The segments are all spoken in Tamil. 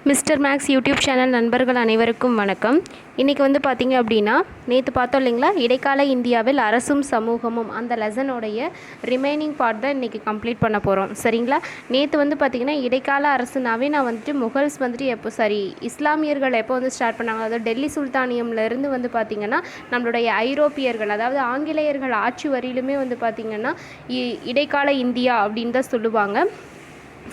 மிஸ்டர் மேக்ஸ் யூடியூப் சேனல் நண்பர்கள் அனைவருக்கும் வணக்கம். இன்றைக்கி வந்து பார்த்திங்க அப்படின்னா, நேற்று பார்த்தோம் இல்லைங்களா, இடைக்கால இந்தியாவில் அரசும் சமூகமும் அந்த லெசனுடைய ரிமைனிங் பார்ட் தான் இன்றைக்கி கம்ப்ளீட் பண்ண போகிறோம். சரிங்களா? நேற்று வந்து பார்த்திங்கன்னா, இடைக்கால அரசுனாவே நான் வந்துட்டு முகல்ஸ் வந்துட்டு இஸ்லாமியர்கள் எப்போ வந்து ஸ்டார்ட் பண்ணாங்க, அதாவது டெல்லி சுல்தானியம்லேருந்து வந்து பார்த்திங்கன்னா நம்மளுடைய ஐரோப்பியர்கள், அதாவது ஆங்கிலேயர்கள் ஆட்சி வரையிலுமே வந்து பார்த்திங்கன்னா இடைக்கால இந்தியா அப்படின்னு தான் சொல்லுவாங்க.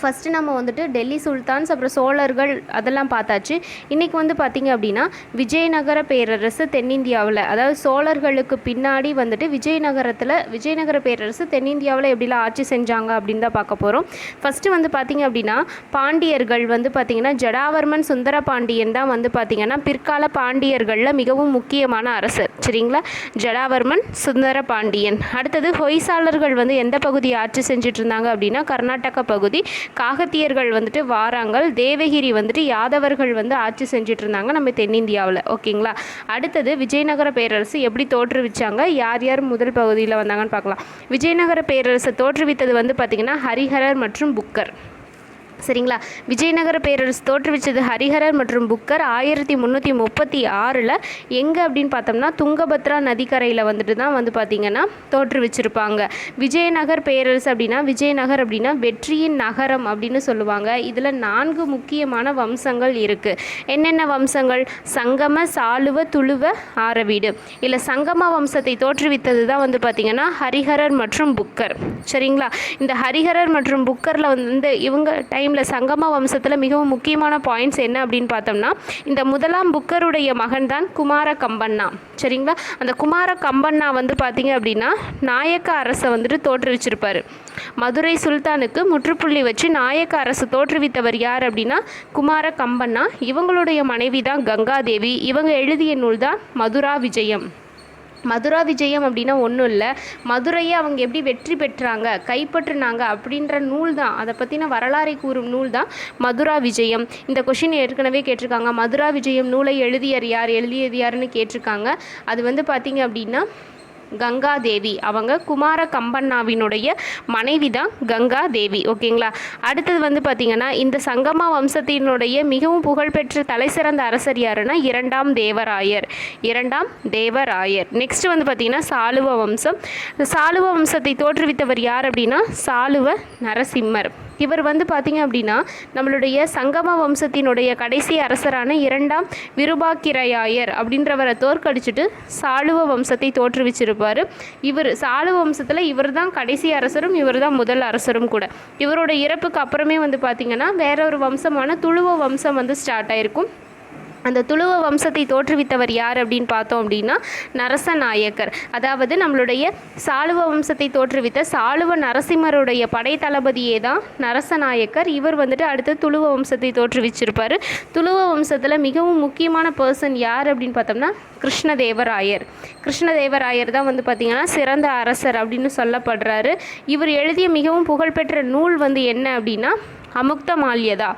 ஃபஸ்ட்டு நம்ம வந்துட்டு டெல்லி சுல்தான்ஸ், அப்புறம் சோழர்கள் அதெல்லாம் பார்த்தாச்சு. இன்றைக்கி வந்து பார்த்திங்க அப்படின்னா விஜயநகர பேரரசு தென்னிந்தியாவில், அதாவது சோழர்களுக்கு பின்னாடி வந்துட்டு விஜயநகர பேரரசு தென்னிந்தியாவில் எப்படிலாம் ஆட்சி செஞ்சாங்க அப்படின்னு தான் பார்க்க போகிறோம். ஃபஸ்ட்டு வந்து பார்த்திங்க அப்படின்னா பாண்டியர்கள் வந்து பார்த்திங்கன்னா ஜடாவர்மன் சுந்தர பாண்டியன் தான் வந்து பார்த்திங்கன்னா பிற்கால பாண்டியர்களில் மிகவும் முக்கியமான அரசு. சரிங்களா? ஜடாவர்மன் சுந்தர பாண்டியன். அடுத்தது ஹொய்சாளர்கள் வந்து எந்த பகுதியை ஆட்சி செஞ்சுட்டு இருந்தாங்க அப்படின்னா கர்நாடக பகுதி. காகத்தியர்கள் வந்துட்டு வாராங்கல், தேவகிரி வந்துட்டு யாதவர்கள் வந்து ஆட்சி செஞ்சுட்டு இருந்தாங்க நம்ம தென்னிந்தியாவில். ஓகேங்களா? அடுத்தது விஜயநகர பேரரசு எப்படி தோற்றுவிச்சாங்க, யார் யார் முதல் பகுதியில் வந்தாங்கன்னு பார்க்கலாம். விஜயநகர பேரரசை தோற்றுவித்தது வந்து பார்த்திங்கன்னா ஹரிஹரர் மற்றும் புக்கர். சரிங்களா? விஜயநகர பேரரசு தோற்றுவிச்சது ஹரிஹரர் மற்றும் புக்கர் 1336 எங்கே அப்படின்னு பார்த்தோம்னா துங்கபத்ரா நதிக்கரையில் வந்துட்டு தான் வந்து பார்த்திங்கன்னா தோற்றுவிச்சிருப்பாங்க. விஜயநகர் பேரரசு அப்படின்னா, விஜயநகர் அப்படின்னா வெற்றியின் நகரம் அப்படின்னு சொல்லுவாங்க. இதில் 4 முக்கியமான வம்சங்கள் இருக்குது. என்னென்ன வம்சங்கள்? சங்கம, சாளுவ, துளுவ, ஆரவீடு. இல்லை, சங்கம வம்சத்தை தோற்றுவித்தது தான் வந்து பார்த்திங்கன்னா ஹரிஹரர் மற்றும் புக்கர். சரிங்களா? இந்த ஹரிஹரர் மற்றும் புக்கரில் வந்து இவங்க சங்கம வம்சத்தில் மிகவும் முக்கியமான பாயிண்ட்ஸ் என்ன அப்படின்னு பார்த்தோம்னா, இந்த முதலாம் புக்கருடைய மகன் தான் குமார கம்பண்ணா. சரிங்களா? அந்த குமார கம்பண்ணா வந்து பார்த்தீங்க அப்படின்னா நாயக்க அரசை வந்துட்டு தோற்றுவிச்சிருப்பார். மதுரை சுல்தானுக்கு முற்றுப்புள்ளி வச்சு நாயக்க அரசு தோற்றுவித்தவர் யார் அப்படின்னா குமார கம்பண்ணா. இவங்களுடைய மனைவி தான் கங்காதேவி. இவங்க எழுதிய நூல் தான் மதுரா விஜயம். மதுரா விஜயம் அப்படின்னா ஒன்றும் இல்லை, மதுரையை அவங்க எப்படி வெற்றி பெற்றாங்க, கைப்பற்றினாங்க அப்படின்ற நூல் தான், அதை பற்றின வரலாறை கூறும் நூல் தான் மதுரா விஜயம். இந்த கொஷின் ஏற்கனவே கேட்டிருக்காங்க. மதுரா விஜயம் நூலை எழுதியது யாருன்னு கேட்டிருக்காங்க. அது வந்து பார்த்திங்க அப்படின்னா கங்காதேவி. அவங்க குமார கம்பண்ணாவினுடைய மனைவி தான் கங்காதேவி. ஓகேங்களா? அடுத்தது வந்து பார்த்திங்கன்னா இந்த சங்கமா வம்சத்தினுடைய மிகவும் புகழ்பெற்ற தலைசிறந்த அரசர் யாருன்னா இரண்டாம் தேவராயர். நெக்ஸ்ட் வந்து பார்த்திங்கன்னா சாளுவ வம்சம். சாளுவ வம்சத்தை தோற்றுவித்தவர் யார் அப்படின்னா சாளுவ நரசிம்மர். இவர் வந்து பார்த்திங்க அப்படின்னா நம்மளுடைய சங்கம வம்சத்தினுடைய கடைசி அரசரான இரண்டாம் விருபாக்கிரையாயர் அப்படின்றவரை தோற்கடிச்சிட்டு சாளுவ வம்சத்தை தோற்றுவிச்சிருப்பார். இவர் சாளுவ வம்சத்தில் இவர் தான் கடைசி அரசரும், இவர் தான் முதல் அரசரும் கூட. இவரோட இறப்புக்கு அப்புறமே வந்து பார்த்திங்கன்னா வேற ஒரு வம்சமான துளுவ வம்சம் வந்து ஸ்டார்ட் ஆயிருக்கும். அந்த துளுவ வம்சத்தை தோற்றுவித்தவர் யார் அப்படின்னு பார்த்தோம் அப்படின்னா நரசநாயக்கர். அதாவது நம்மளுடைய சாளுவ வம்சத்தை தோற்றுவித்த சாளுவ நரசிம்மருடைய படை தளபதியே தான் நரசநாயக்கர். இவர் வந்துட்டு அடுத்து துளுவ வம்சத்தை தோற்றுவிச்சிருப்பார். துளுவ வம்சத்தில் மிகவும் முக்கியமான பர்சன் யார் அப்படின்னு பார்த்தோம்னா கிருஷ்ணதேவராயர் தான் வந்து பார்த்திங்கன்னா சிறந்த அரசர் அப்படின்னு சொல்லப்படுறாரு. இவர் எழுதிய மிகவும் புகழ்பெற்ற நூல் வந்து என்ன அப்படின்னா அமுக்த மால்யதா.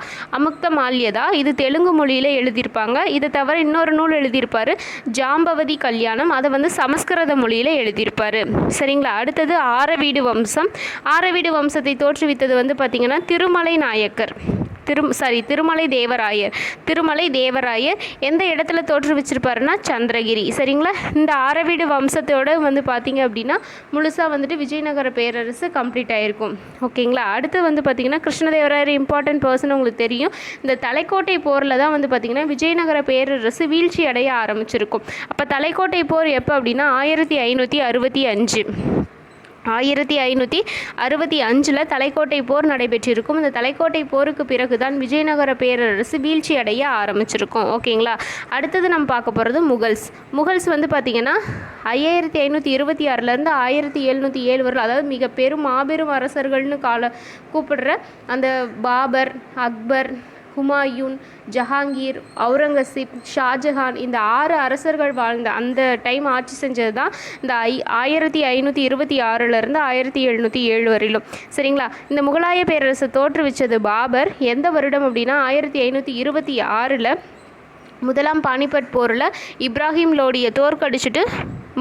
இது தெலுங்கு மொழியில் எழுதியிருப்பாங்க. இதை தவிர இன்னொரு நூல் எழுதியிருப்பார், ஜாம்பவதி கல்யாணம். அதை வந்து சமஸ்கிருத மொழியில் எழுதியிருப்பார். சரிங்களா? அடுத்தது ஆரவீடு வம்சத்தை தோற்றுவித்தது வந்து பார்த்திங்கன்னா திருமலை தேவராயர். எந்த இடத்துல தோற்றுவிச்சிருப்பாருன்னா சந்திரகிரி. சரிங்களா? இந்த ஆரவீடு வம்சத்தோடு வந்து பார்த்திங்க அப்படின்னா முழுசாக வந்துட்டு விஜயநகர பேரரசு கம்ப்ளீட் ஆகிருக்கும். ஓகேங்களா? அடுத்து வந்து பார்த்திங்கன்னா கிருஷ்ணதேவராயர் இம்பார்ட்டன்ட் பர்சன் உங்களுக்கு தெரியும். இந்த தலைக்கோட்டை போரில் தான் வந்து பார்த்திங்கன்னா விஜயநகர பேரரசு வீழ்ச்சி அடைய ஆரம்பிச்சிருக்கும். அப்போ தலைக்கோட்டை போர் எப்போ அப்படின்னா 1565 தலைக்கோட்டை போர் நடைபெற்றிருக்கும். இந்த தலைக்கோட்டை போருக்கு பிறகு தான் விஜயநகர பேரரசு வீழ்ச்சி அடைய ஆரம்பிச்சிருக்கும். ஓகேங்களா? அடுத்தது நம்ம பார்க்க போகிறது முகல்ஸ் வந்து பார்த்திங்கன்னா 1526 1707 வரை, அதாவது மிக மாபெரும் அரசர்கள்னு கூப்பிடுற அந்த பாபர், அக்பர், ஹுமாயூன், ஜஹாங்கீர், அவுரங்கசீப், ஷாஜஹான், இந்த 6 அரசர்கள் வாழ்ந்த அந்த டைம் ஆட்சி செஞ்சது தான் இந்த 1526 1707 வரையிலும். சரிங்களா? இந்த முகலாய பேரரசை தோற்றுவிச்சது பாபர். எந்த வருடம் அப்படின்னா 1526 முதலாம் பானிபட் போரில் இப்ராஹிம் லோடியை தோற்கடிச்சிட்டு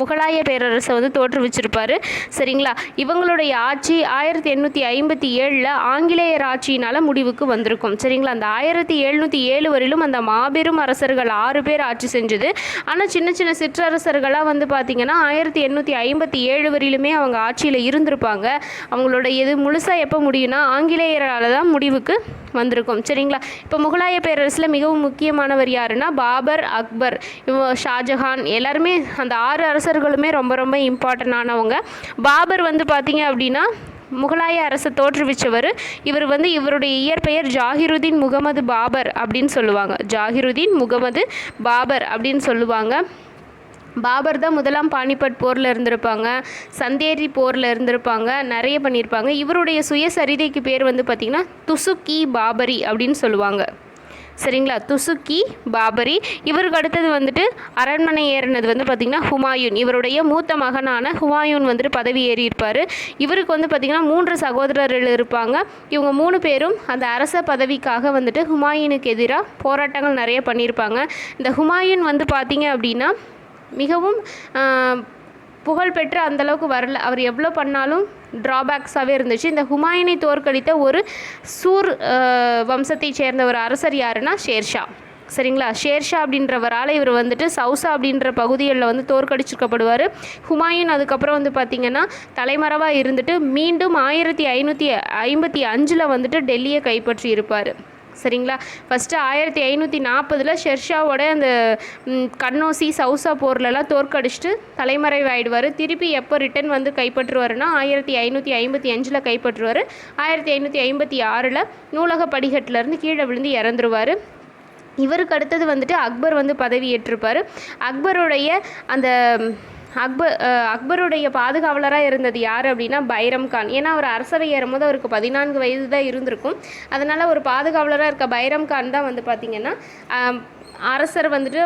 முகலாய பேரரசை வந்து தோற்றுவிச்சிருப்பார். சரிங்களா? இவங்களுடைய ஆட்சி 1857 ஆங்கிலேயர் ஆட்சியினால் முடிவுக்கு வந்திருக்கும். சரிங்களா? அந்த 1707 வரையிலும் அந்த மாபெரும் அரசர்கள் 6 பேர் ஆட்சி செஞ்சது. ஆனால் சின்ன சின்ன சிற்றரசர்களாக வந்து பார்த்திங்கன்னா 1857 வரையிலுமே அவங்க ஆட்சியில் இருந்திருப்பாங்க. அவங்களோட இது முழுசாக எப்போ முடியும்னா ஆங்கிலேயரால் தான் முடிவுக்கு வந்திருக்கும். சரிங்களா? இப்போ முகலாய பேரரசில் மிகவும் முக்கியமானவர் யாருன்னா பாபர், அக்பர், ஷாஜஹான் எல்லாருமே அந்த 6 அரசர்களுமே ரொம்ப ரொம்ப இம்பார்ட்டண்டானவங்க. பாபர் வந்து பார்த்திங்க அப்படின்னா முகலாய அரசை தோற்றுவிச்சவர். இவர் வந்து இவருடைய இயற்பெயர் ஜாகிருதீன் முகமது பாபர் அப்படின்னு சொல்லுவாங்க. ஜாகிருதீன் முகமது பாபர் அப்படின்னு சொல்லுவாங்க. பாபர் தான் முதலாம் பானிபட் போரில் இருந்திருப்பாங்க, சந்தேரி போரில் இருந்திருப்பாங்க, நிறைய பண்ணியிருப்பாங்க. இவருடைய சுயசரிதைக்கு பேர் வந்து பார்த்திங்கன்னா துசுக்கி பாபரி அப்படின்னு சொல்லுவாங்க. சரிங்களா? துசுக்கி பாபரி. இவருக்கு அடுத்தது வந்துட்டு அரண்மனை ஏறினது வந்து பார்த்திங்கன்னா ஹுமாயூன். இவருடைய மூத்த மகனான ஹுமாயூன் வந்துட்டு பதவி ஏறியிருப்பார். இவருக்கு வந்து பார்த்திங்கன்னா 3 சகோதரர்கள் இருப்பாங்க. இவங்க 3 பேரும் அந்த அரச பதவிக்காக வந்துட்டு ஹுமாயூனுக்கு எதிராக போராட்டங்கள் நிறைய பண்ணியிருப்பாங்க. இந்த ஹுமாயூன் வந்து பார்த்திங்க அப்படின்னா மிகவும் புகழ்பெற்று அந்தளவுக்கு வரல. அவர் எவ்வளோ பண்ணாலும் ட்ராபேக்ஸாகவே இருந்துச்சு. இந்த ஹுமாயூனை தோற்கடித்த ஒரு சூர் வம்சத்தை சேர்ந்த ஒரு அரசர் யாருன்னா ஷேர்ஷா. சரிங்களா? ஷேர்ஷா அப்படின்றவரால் இவர் வந்துட்டு சவுசா அப்படின்ற பகுதிகளில் வந்து தோற்கடிச்சிருக்கப்படுவார். ஹுமாயூன் அதுக்கப்புறம் வந்து பார்த்திங்கன்னா தலைமறைவாக இருந்துட்டு மீண்டும் 1555 வந்துட்டு டெல்லியை கைப்பற்றி இருப்பார். சரிங்களா? ஃபஸ்ட்டு 1540 ஷெர்ஷாவோட அந்த கன்னோசி சவுசா போர்லலாம் தோற்கடிச்சிட்டு தலைமறைவாயிடுவார். திருப்பி எப்போ ரிட்டன் வந்து கைப்பற்றுவார்னா 1555 கைப்பற்றுவார். 1556 நூலக படிக்கட்டிலேருந்து கீழே விழுந்து இறந்துருவார். இவருக்கு அடுத்தது வந்துட்டு அக்பர் வந்து பதவி ஏற்றிருப்பார். அக்பருடைய பாதுகாவலராக இருந்தது யார் அப்படின்னா பைரம் கான். ஏன்னா அவர் அரசவை ஏறும்போது அவருக்கு 14 வயது தான் இருந்திருக்கும். அதனால் ஒரு பாதுகாவலராக இருக்க பைரம் கான் தான் வந்து பார்த்திங்கன்னா அரசர் வந்துட்டு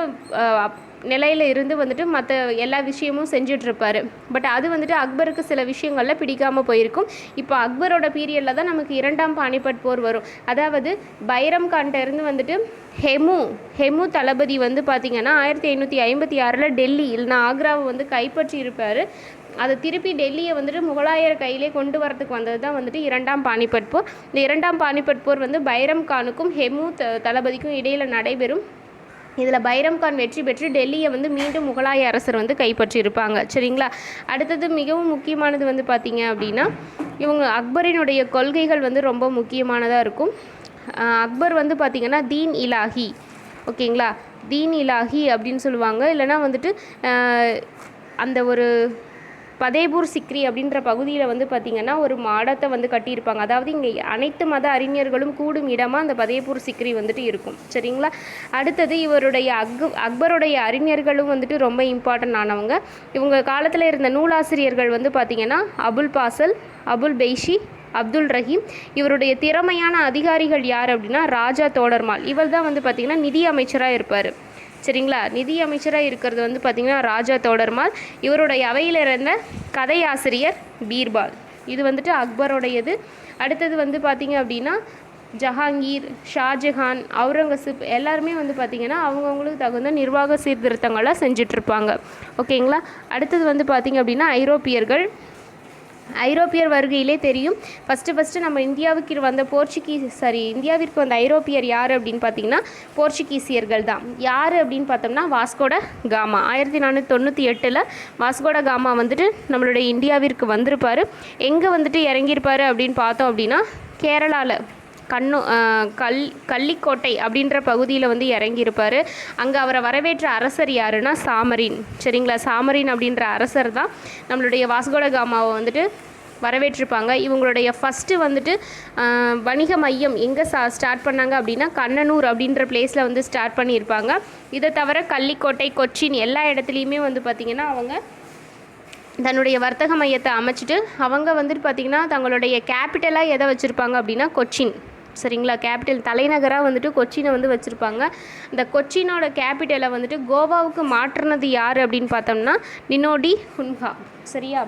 நிலையில் இருந்து வந்துட்டு மற்ற எல்லா விஷயமும் செஞ்சிட்ருப்பார். பட் அது வந்துட்டு அக்பருக்கு சில விஷயங்களில் பிடிக்காமல் போயிருக்கும். இப்போ அக்பரோட பீரியடில் தான் நமக்கு 2ஆம் பானிபட் போர் வரும். அதாவது பைரம் கான்ட்ட இருந்து வந்துட்டு ஹெமு தளபதி வந்து பார்த்திங்கன்னா 1556 டெல்லி இல்லைனா ஆக்ராவை வந்து கைப்பற்றி இருப்பார். அதை திருப்பி டெல்லியை வந்துட்டு முகலாயர் கையிலே கொண்டு வரதுக்கு வந்தது தான் வந்துட்டு 2ஆம் பானிபட் போர். இந்த 2ஆம் பானிபட் போர் வந்து பைரம் கானுக்கும் ஹெமு தளபதிக்கும் இடையில் நடைபெறும். இதில் பைரம் கான் வெற்றி பெற்று டெல்லியை வந்து மீண்டும் முகலாய அரசர் வந்து கைப்பற்றி இருப்பாங்க. சரிங்களா? அடுத்தது மிகவும் முக்கியமானது வந்து பார்த்திங்க அப்படின்னா இவங்க அக்பரினுடைய கொள்கைகள் வந்து ரொம்ப முக்கியமானதாக இருக்கும். அக்பர் வந்து பார்த்திங்கன்னா தீன் இலாஹி, ஓகேங்களா, தீன் இலாஹி அப்படின்னு சொல்லுவாங்க. இல்லைனா வந்துட்டு அந்த ஒரு பதேபூர் சிக்ரி அப்படின்ற பகுதியில் வந்து பார்த்திங்கன்னா ஒரு மாடத்தை வந்து கட்டியிருப்பாங்க. அதாவது இங்கே அனைத்து மத அறிஞர்களும் கூடும் இடமாக அந்த பதேபூர் சிக்ரி வந்துட்டு இருக்கும். சரிங்களா? அடுத்தது இவருடைய அக்பருடைய அறிஞர்களும் வந்துட்டு ரொம்ப இம்பார்ட்டன்ட் ஆனவங்க. இவங்க காலத்தில் இருந்த நூலாசிரியர்கள் வந்து பார்த்திங்கன்னா அபுல் பாசல், அபுல் பெய்ஷி, அப்துல் ரஹீம். இவருடைய திறமையான அதிகாரிகள் யார் அப்படின்னா ராஜா தோடர்மால். இவர் தான் வந்து பார்த்திங்கன்னா நிதி அமைச்சராக இருப்பார். சரிங்களா? நிதி அமைச்சராக இருக்கிறது வந்து பார்த்திங்கன்னா ராஜா தோடர்மால். இவருடைய அவையில் இருந்த கதை ஆசிரியர் பீர்பால். இது வந்துட்டு அக்பருடையது. அடுத்தது வந்து பார்த்திங்க அப்படின்னா ஜஹாங்கீர், ஷாஜஹான், அவுரங்கசீப் எல்லாருமே வந்து பார்த்திங்கன்னா அவங்கவுங்களுக்கு தகுந்த நிர்வாக சீர்திருத்தங்களாக செஞ்சிட்ருப்பாங்க. ஓகேங்களா? அடுத்தது வந்து பார்த்திங்க அப்படின்னா ஐரோப்பியர் வருகையிலே தெரியும். ஃபஸ்ட்டு நம்ம இந்தியாவிற்கு வந்த இந்தியாவிற்கு வந்த ஐரோப்பியர் யார் அப்படின்னு பார்த்திங்கன்னா போர்ச்சுகீசியர்கள் தான். யார் அப்படின்னு பார்த்தோம்னா வாஸ்கோட காமா. 1498 வாஸ்கோட காமா வந்துட்டு நம்மளுடைய இந்தியாவிற்கு வந்திருப்பார். எங்கே வந்துட்டு இறங்கியிருப்பார் அப்படின்னு பார்த்தோம் அப்படின்னா கேரளாவில் கள்ளிக்கோட்டை அப்படின்ற பகுதியில் வந்து இறங்கியிருப்பார். அங்கே அவரை வரவேற்ற அரசர் யாருன்னா சாமரின். சரிங்களா? சாமரின் அப்படின்ற அரசர் தான் நம்மளுடைய வாஸ்கோட காமாவை வந்துட்டு வரவேற்றிருப்பாங்க. இவங்களுடைய ஃபஸ்ட்டு வந்துட்டு வணிக மையம் எங்கே ஸ்டார்ட் பண்ணாங்க அப்படின்னா கண்ணனூர் அப்படின்ற பிளேஸில் வந்து ஸ்டார்ட் பண்ணியிருப்பாங்க. இதை தவிர கள்ளிக்கோட்டை, கொச்சின் எல்லா இடத்துலையுமே வந்து பார்த்திங்கன்னா அவங்க தன்னுடைய வர்த்தக மையத்தை அமைச்சிட்டு அவங்க வந்துட்டு பார்த்திங்கன்னா தங்களுடைய கேபிட்டலாக எதை வச்சுருப்பாங்க அப்படின்னா கொச்சின். சரிங்களா? கேபிட்டல் தலைநகராக வந்துட்டு கொச்சினை வந்து வச்சுருப்பாங்க. இந்த கொச்சினோட கேபிட்டலை வந்துட்டு கோவாவுக்கு மாற்றினது யார் அப்படின்னு பார்த்தோம்னா நினோடி குன்ஹா. சரியா?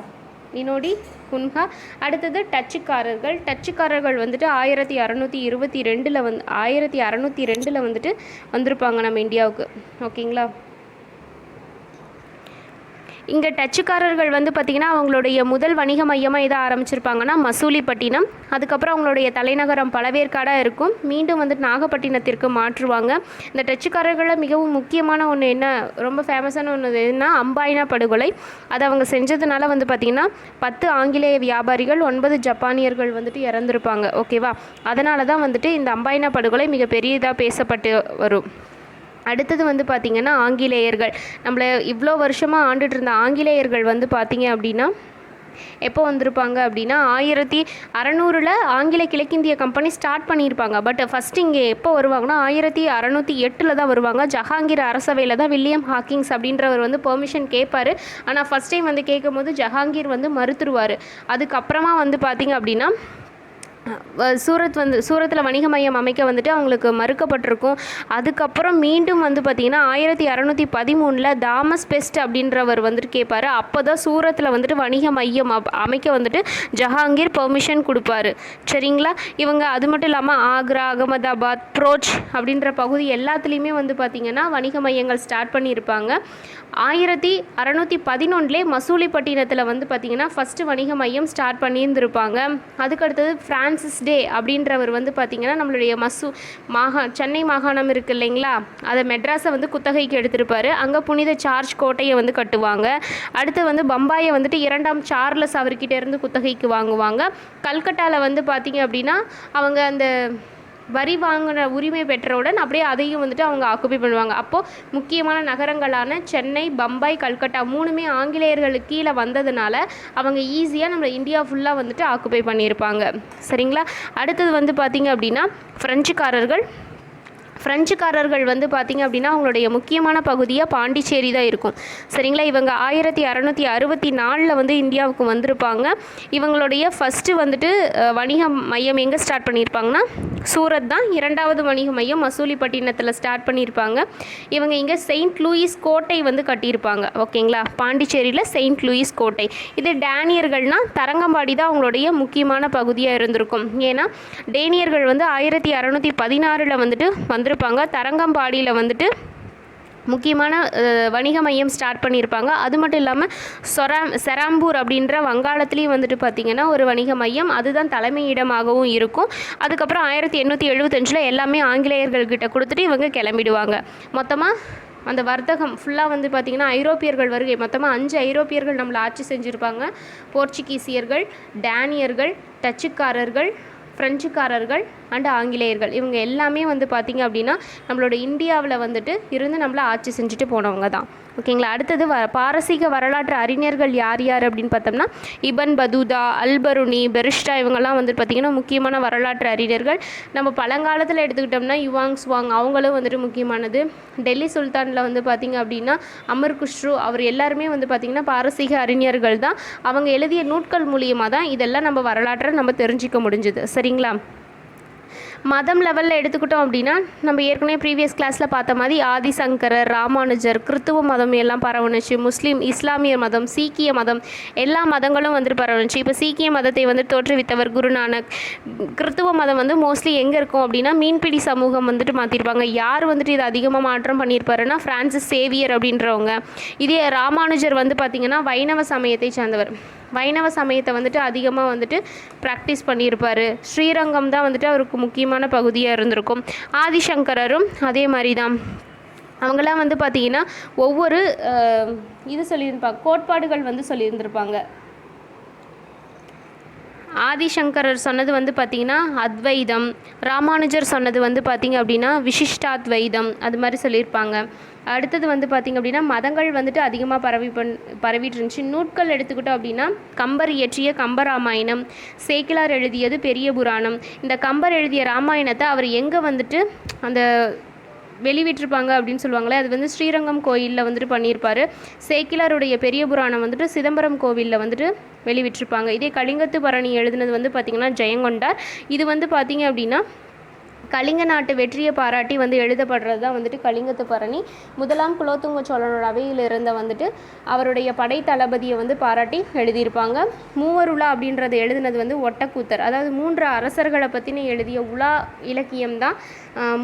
நினோடி குன்ஹா. அடுத்தது டச்சுக்காரர்கள் வந்துட்டு 1622 வந்துட்டு வந்திருப்பாங்க நம்ம இந்தியாவுக்கு. ஓகேங்களா? இங்கே டச்சுக்காரர்கள் வந்து பார்த்திங்கன்னா அவங்களுடைய முதல் வணிக மையமாக எதை ஆரம்பிச்சிருப்பாங்கன்னா மசூலிப்பட்டினம். அதுக்கப்புறம் அவங்களுடைய தலைநகரம் பழவேற்காடாக இருக்கும். மீண்டும் வந்து நாகப்பட்டினத்திற்கு மாற்றுவாங்க. இந்த டச்சுக்காரர்களில் மிகவும் முக்கியமான ஒன்று என்ன, ரொம்ப ஃபேமஸான ஒன்று எதுனா அம்பாயினா படுகொலை. அதை அவங்க செஞ்சதுனால வந்து பார்த்திங்கன்னா 10 ஆங்கிலேய வியாபாரிகள் 9 ஜப்பானியர்கள் வந்துட்டு இறந்துருப்பாங்க. ஓகேவா, அதனால தான் வந்துட்டு இந்த அம்பாயினா படுகொலை மிக பெரியதாக பேசப்பட்டு வரும். அடுத்தது வந்து பார்த்திங்கன்னா ஆங்கிலேயர்கள். நம்மளை இவ்வளோ வருஷமாக ஆண்டுட்டு இருந்த ஆங்கிலேயர்கள் வந்து பார்த்திங்க அப்படின்னா எப்போ வந்திருப்பாங்க அப்படின்னா 1600 ஆங்கில கிழக்கிந்திய கம்பெனி ஸ்டார்ட் பண்ணியிருப்பாங்க. பட் ஃபஸ்ட்டு இங்கே எப்போ வருவாங்கன்னா 1608 தான் வருவாங்க. ஜஹாங்கீர் அரசவையில் தான் வில்லியம் ஹாக்கிங்ஸ் அப்படின்றவர் வந்து பெர்மிஷன் கேட்பார். ஆனால் ஃபஸ்ட் டைம் வந்து கேட்கும் போது ஜஹாங்கீர் வந்து மறுத்துருவார். அதுக்கப்புறமா வந்து பார்த்திங்க அப்படின்னா சூரத்தில் வணிக மையம் அமைக்க வந்துட்டு அவங்களுக்கு மறுக்கப்பட்டிருக்கும். அதுக்கப்புறம் மீண்டும் வந்து பார்த்திங்கன்னா 1613 தாமஸ் பெஸ்ட் அப்படின்றவர் வந்துட்டு கேட்பார். அப்போ தான் சூரத்தில் வந்துட்டு வணிக மையம் அமைக்க வந்துட்டு ஜஹாங்கீர் பெர்மிஷன் கொடுப்பாரு. சரிங்களா, இவங்க அது மட்டும் இல்லாமல் ஆக்ரா, அகமதாபாத், ப்ரோச் அப்படின்ற பகுதி எல்லாத்துலேயுமே வந்து பார்த்திங்கன்னா வணிக மையங்கள் ஸ்டார்ட் பண்ணியிருப்பாங்க. 1611 மசூலிப்பட்டினத்தில் வந்து பார்த்திங்கன்னா ஃபஸ்ட்டு வணிக மையம் ஸ்டார்ட் பண்ணியிருந்திருப்பாங்க. அதுக்கடுத்தது ஃப்ரான்சிஸ் டே அப்படின்றவர் வந்து பார்த்திங்கன்னா நம்மளுடைய சென்னை மாகாணம் இருக்குது இல்லைங்களா, அதை மெட்ராஸை வந்து குத்தகைக்கு எடுத்திருப்பார். அங்கே புனித சார்ஜ் கோட்டையை வந்து கட்டுவாங்க. அடுத்து வந்து பம்பாயை வந்துட்டு 2ஆம் சார்லஸ் அவர்கிட்ட இருந்து குத்தகைக்கு வாங்குவாங்க. கல்கட்டாவில் வந்து பார்த்திங்க அப்படின்னா அவங்க அந்த வரி வாங்கின உரிமை பெற்றவுடன் அப்படியே அதையும் வந்துட்டு அவங்க ஆக்குபை பண்ணுவாங்க. அப்போது முக்கியமான நகரங்களான சென்னை, பம்பாய், கல்கட்டா 3மே ஆங்கிலேயர்களுக்கு கீழே வந்ததுனால அவங்க ஈஸியாக நம்ம இந்தியா ஃபுல்லாக வந்துட்டு ஆக்குபை பண்ணியிருப்பாங்க. சரிங்களா, அடுத்தது வந்து பார்த்திங்க அப்படின்னா ஃப்ரெஞ்சுக்காரர்கள் வந்து பார்த்திங்க அப்படின்னா அவங்களுடைய முக்கியமான பகுதியாக பாண்டிச்சேரி தான் இருக்கும். சரிங்களா, இவங்க 1664 வந்து இந்தியாவுக்கு வந்திருப்பாங்க. இவங்களுடைய ஃபஸ்ட்டு வந்துட்டு வணிக மையம் எங்கே ஸ்டார்ட் பண்ணியிருப்பாங்கன்னா சூரத் தான். 2வது வணிக மையம் மசூலிப்பட்டினத்தில் ஸ்டார்ட் பண்ணியிருப்பாங்க. இவங்க இங்கே செயின்ட் லூயிஸ் கோட்டை வந்து கட்டியிருப்பாங்க. ஓகேங்களா, பாண்டிச்சேரியில் செயின்ட் லூயிஸ் கோட்டை. இது டேனியர்கள்னால் தரங்கம்பாடி தான் அவங்களுடைய முக்கியமான பகுதியாக இருந்திருக்கும். ஏன்னா டேனியர்கள் வந்து 1616 வந்துட்டு வந்திருப்பாங்க. தரங்கம்பாடியில் வந்துட்டு முக்கியமான வணிக மையம் ஸ்டார்ட் பண்ணியிருப்பாங்க. அது மட்டும் இல்லாமல் செராம்பூர் அப்படின்ற வங்காளத்துலேயும் வந்துட்டு பார்த்திங்கன்னா ஒரு வணிக மையம், அதுதான் தலைமையிடமாகவும் இருக்கும். அதுக்கப்புறம் 1875 எல்லாமே ஆங்கிலேயர்கள்கிட்ட கொடுத்துட்டு இவங்க கிளம்பிடுவாங்க. மொத்தமாக அந்த வர்த்தகம் ஃபுல்லாக வந்து பார்த்திங்கன்னா ஐரோப்பியர்கள் வருகை, மொத்தமாக 5 ஐரோப்பியர்கள் நம்மளை ஆட்சி செஞ்சுருப்பாங்க. போர்ச்சுகீசியர்கள், டேனியர்கள், டச்சுக்காரர்கள், ஃப்ரெஞ்சுக்காரர்கள் அண்டு ஆங்கிலேயர்கள். இவங்க எல்லாமே வந்து பார்த்திங்க அப்படின்னா நம்மளோட இந்தியாவில் வந்துட்டு இருந்து நம்மளை ஆட்சி செஞ்சுட்டு போனவங்க தான். ஓகேங்களா, அடுத்தது பாரசீக வரலாற்று அறிஞர்கள் யார் யார் அப்படின்னு பார்த்தோம்னா இபன் பதூதா, அல்பருனி, பெரிஷ்டா இவங்கெல்லாம் வந்து பார்த்திங்கன்னா முக்கியமான வரலாற்று அறிஞர்கள். நம்ம பழங்காலத்தில் எடுத்துக்கிட்டோம்னா யுவாங் சுவாங் அவங்களும் வந்துட்டு முக்கியமானது. டெல்லி சுல்தானில் வந்து பார்த்திங்க அப்படின்னா அமர் குஷ்ரு அவர் எல்லாருமே வந்து பார்த்திங்கன்னா பாரசீக அறிஞர்கள் தான். அவங்க எழுதிய நூட்கள் மூலியமாக தான் இதெல்லாம் நம்ம வரலாற்றை நம்ம தெரிஞ்சிக்க முடிஞ்சுது. சரிங்களா, மதம் லெவலில் எடுத்துக்கிட்டோம் அப்படின்னா நம்ம ஏற்கனவே ப்ரீவியஸ் கிளாஸில் பார்த்த மாதிரி ஆதிசங்கரர், ராமானுஜர், கிறித்துவ மதம் எல்லாம் பரவுனுச்சு. முஸ்லீம், இஸ்லாமிய மதம், சீக்கிய மதம் எல்லா மதங்களும் வந்துட்டு பரவுனுச்சு. இப்போ சீக்கிய மதத்தை வந்து தோற்றுவித்தவர் குருநானக். கிறித்துவ மதம் வந்து மோஸ்ட்லி எங்கே இருக்கும் அப்படின்னா மீன்பிடி சமூகம் வந்துட்டு மாற்றிருப்பாங்க. யார் வந்துட்டு இதை அதிகமாக மாற்றம் பண்ணியிருப்பாருன்னா ஃப்ரான்சிஸ் சேவியர் அப்படின்றவங்க. இதே ராமானுஜர் வந்து பார்த்திங்கன்னா வைணவ சமயத்தை சார்ந்தவர். வைணவ சமயத்தை வந்துட்டு அதிகமாக வந்துட்டு ப்ராக்டிஸ் பண்ணியிருப்பார். ஸ்ரீரங்கம் தான் வந்துட்டு அவருக்கு முக்கியமான பகுதியாக இருந்திருக்கும். ஆதிசங்கரரும் அதே மாதிரி தான். அவங்களாம் வந்து பார்த்திங்கன்னா ஒவ்வொரு இது சொல்லியிருப்பாங்க, கோட்பாடுகள் வந்து சொல்லியிருந்திருப்பாங்க. ஆதிசங்கரர் சொன்னது வந்து பார்த்திங்கன்னா அத்வைதம், ராமானுஜர் சொன்னது வந்து பார்த்திங்க அப்படின்னா விசிஷ்டாத்வைதம், அது மாதிரி சொல்லியிருப்பாங்க. அடுத்தது வந்து பார்த்திங்க அப்படின்னா மதங்கள் வந்துட்டு அதிகமாக பரவிட்டு இருந்துச்சு. நூட்கள் எடுத்துக்கிட்டோம் அப்படின்னா கம்பர் இயற்றிய கம்பராமாயணம், சேக்கிலார் எழுதியது பெரிய புராணம். இந்த கம்பர் எழுதிய ராமாயணத்தை அவர் எங்கே வந்துட்டு அந்த வெளிவிட்டிருப்பாங்க அப்படின்னு சொல்லுவாங்களே, அது வந்து ஸ்ரீரங்கம் கோயிலில் வந்துட்டு பண்ணியிருப்பார். சேக்கிலாருடைய பெரிய புராணம் வந்துட்டு சிதம்பரம் கோவிலில் வந்துட்டு வெளிவிட்டிருப்பாங்க. இதே கலிங்கத்து பரணி எழுதினது வந்து பார்த்திங்கன்னா ஜெயங்கொண்டார். இது வந்து பார்த்திங்க அப்படின்னா கலிங்க நாட்டு வெற்றியை பாராட்டி வந்து எழுதப்படுறது தான் வந்துட்டு கலிங்கத்து பரணி. முதலாம் குலோத்துங்க சோழனோட அவையில் இருந்த வந்துட்டு அவருடைய படை தளபதியை வந்து பாராட்டி எழுதியிருப்பாங்க. மூவருலா அப்படின்றத எழுதினது வந்து ஒட்டக்கூத்தர். அதாவது 3 அரசர்களை பற்றின எழுதிய உலா இலக்கியம் தான்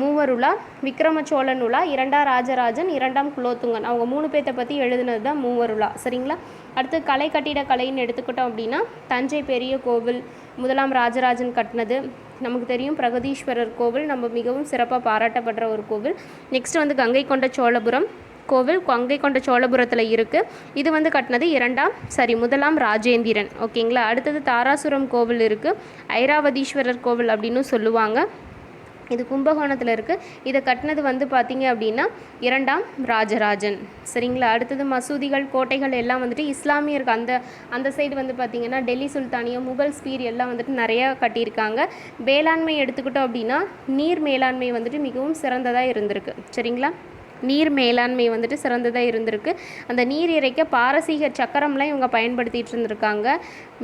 மூவருலா. விக்ரம சோழன் உலா, 2ஆம் ராஜராஜன், 2ஆம் குலோத்துங்கன், அவங்க 3 பேர்த்தை பற்றி எழுதினது தான் மூவருலா. சரிங்களா? அடுத்து கலை கட்டிடக்கலைன்னு எடுத்துக்கிட்டோம் அப்படின்னா தஞ்சை பெரிய கோவில் முதலாம் ராஜராஜன் கட்டினது. நமக்கு தெரியும் பிரகதீஸ்வரர் கோவில் நம்ம மிகவும் சிறப்பாக பாராட்டப்படுற ஒரு கோவில். நெக்ஸ்ட் வந்து கங்கை கொண்ட சோழபுரம் கோவில் கங்கை கொண்ட சோழபுரத்தில் இருக்குது. இது வந்து கட்டினது முதலாம் ராஜேந்திரன். ஓகேங்களா? அடுத்தது தாராசுரம் கோவில் இருக்குது. ஐராவதீஸ்வரர் கோவில் அப்படின்னு சொல்லுவாங்க. இது கும்பகோணத்தில் இருக்குது. இதை கட்டினது வந்து பார்த்திங்க அப்படின்னா 2ஆம் ராஜராஜன். சரிங்களா? அடுத்தது மசூதிகள் கோட்டைகள் எல்லாம் வந்துட்டு இஸ்லாமியருக்கு அந்த சைடு வந்து பார்த்திங்கன்னா டெல்லி சுல்தானியம் முகல் ஸ்பீர் எல்லாம் வந்துட்டு நிறையா கட்டியிருக்காங்க. வேளாண்மை எடுத்துக்கிட்டோம் அப்படின்னா நீர் மேலாண்மை வந்துட்டு மிகவும் சிறந்ததாக இருந்திருக்கு. சரிங்களா? நீர் மேலாண்மை வந்துட்டு சிறந்ததாக இருந்திருக்கு. அந்த நீர் இறைக்க பாரசீக சக்கரம்லாம் இவங்க பயன்படுத்திகிட்டு இருந்திருக்காங்க.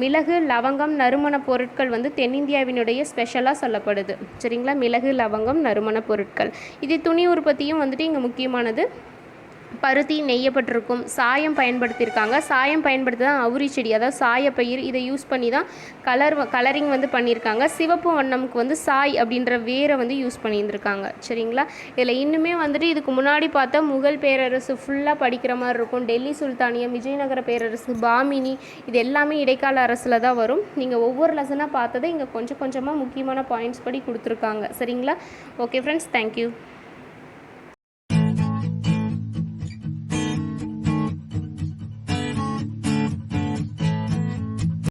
மிளகு லவங்கம் நறுமண பொருட்கள் வந்து தென்னிந்தியாவினுடைய ஸ்பெஷலாக சொல்லப்படுது. சரிங்களா? மிளகு லவங்கம் நறுமண பொருட்கள். இது துணி உற்பத்தியும் வந்துட்டு இங்கே முக்கியமானது. பருத்தி நெய்யப்பட்டிருக்கும். சாயம் பயன்படுத்தியிருக்காங்க. சாயம் பயன்படுத்தி தான் அவுரி செடி, அதாவது சாயப்பயிர், இதை யூஸ் பண்ணி தான் கலரிங் வந்து பண்ணியிருக்காங்க. சிவப்பு வண்ணமுக்கு வந்து சாய் அப்படின்ற வேரை வந்து யூஸ் பண்ணியிருந்திருக்காங்க. சரிங்களா? இதில் இன்னுமே வந்துட்டு இதுக்கு முன்னாடி பார்த்தா முகல் பேரரசு ஃபுல்லாக படிக்கிற மாதிரி இருக்கும். டெல்லி சுல்தானியம், விஜயநகர பேரரசு, பாமினி, இது எல்லாமே இடைக்கால அரசில் தான் வரும். நீங்கள் ஒவ்வொரு லெசனாக பார்த்ததை இங்கே கொஞ்சம் கொஞ்சமாக முக்கியமான பாயிண்ட்ஸ் படி கொடுத்துருக்காங்க. சரிங்களா? Okay friends, thank you.